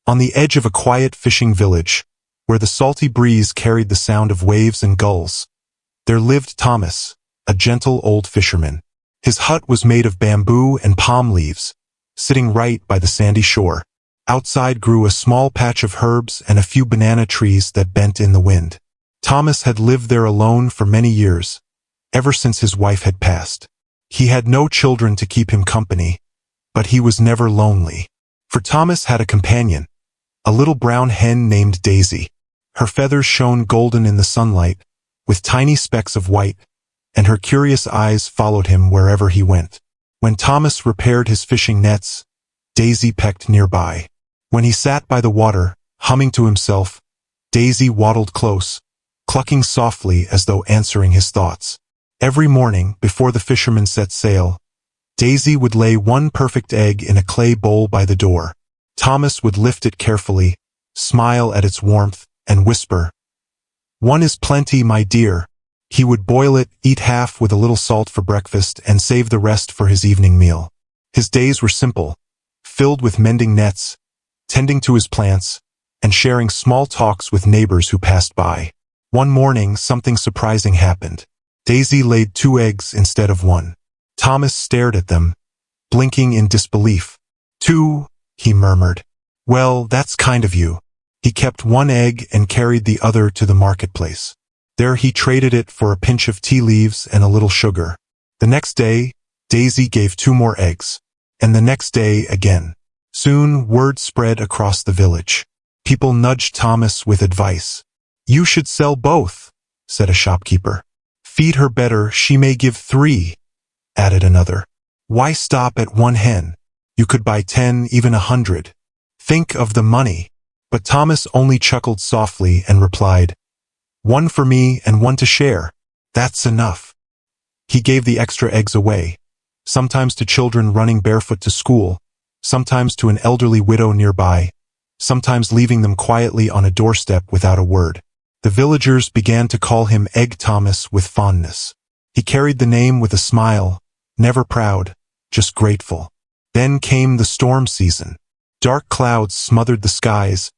On the edge of a quiet fishing village, where the salty breeze carried the sound of waves and gulls, there lived Thomas, a gentle old fisherman. His hut was made of bamboo and palm leaves, sitting right by the sandy shore. Outside grew a small patch of herbs and a few banana trees that bent in the wind. Thomas had lived there alone for many years, ever since his wife had passed. He had no children to keep him company, but he was never lonely. For Thomas had a companion, a little brown hen named Daisy. Her feathers shone golden in the sunlight, with tiny specks of white, and her curious eyes followed him wherever he went. When Thomas repaired his fishing nets, Daisy pecked nearby. When he sat by the water, humming to himself, Daisy waddled close, clucking softly as though answering his thoughts. Every morning, before the fisherman set sail, Daisy would lay one perfect egg in a clay bowl by the door. Thomas would lift it carefully, smile at its warmth, and whisper, "One is plenty, my dear." He would boil it, eat half with a little salt for breakfast, and save the rest for his evening meal. His days were simple, filled with mending nets, tending to his plants, and sharing small talks with neighbors who passed by. One morning, something surprising happened. Daisy laid 2 eggs instead of 1. Thomas stared at them, blinking in disbelief. "2," he murmured. "Well, that's kind of you." He kept 1 egg and carried the other to the marketplace. There he traded it for a pinch of tea leaves and a little sugar. The next day, Daisy gave 2 more eggs, and the next day again. Soon, word spread across the village. People nudged Thomas with advice. "You should sell both," said a shopkeeper. "Feed her better, she may give 3, added another. "Why stop at 1 hen? You could buy 10, even 100. Think of the money." But Thomas only chuckled softly and replied, "1 for me and 1 to share. That's enough." He gave the extra eggs away, sometimes to children running barefoot to school, sometimes to an elderly widow nearby, sometimes leaving them quietly on a doorstep without a word. The villagers began to call him Egg Thomas with fondness. He carried the name with a smile, never proud, just grateful. Then came the storm season. Dark clouds smothered the skies,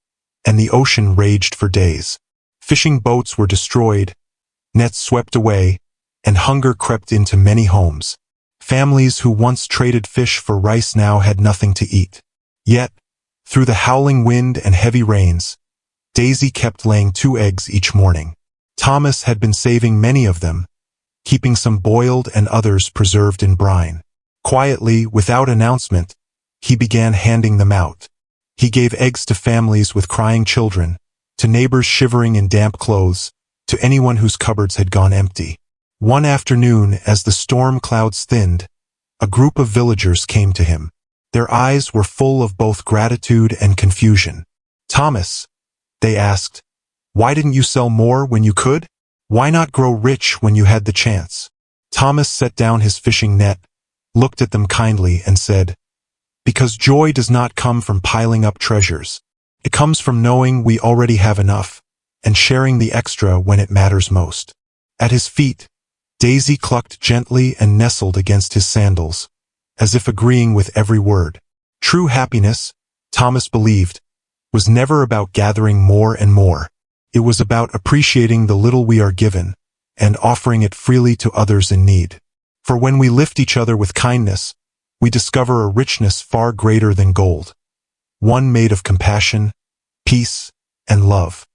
and the ocean raged for days. Fishing boats were destroyed, nets swept away, and hunger crept into many homes. Families who once traded fish for rice now had nothing to eat. Yet, through the howling wind and heavy rains, Daisy kept laying 2 eggs each morning. Thomas had been saving many of them, keeping some boiled and others preserved in brine. Quietly, without announcement, he began handing them out. He gave eggs to families with crying children, to neighbors shivering in damp clothes, to anyone whose cupboards had gone empty. One afternoon, as the storm clouds thinned, a group of villagers came to him. Their eyes were full of both gratitude and confusion. "Thomas," they asked, "why didn't you sell more when you could? Why not grow rich when you had the chance?" Thomas set down his fishing net, looked at them kindly, and said, "Because joy does not come from piling up treasures. It comes from knowing we already have enough, and sharing the extra when it matters most." At his feet, Daisy clucked gently and nestled against his sandals, as if agreeing with every word. True happiness, Thomas believed, was never about gathering more and more. It was about appreciating the little we are given, and offering it freely to others in need. For when we lift each other with kindness, we discover a richness far greater than gold, one made of compassion, peace, and love.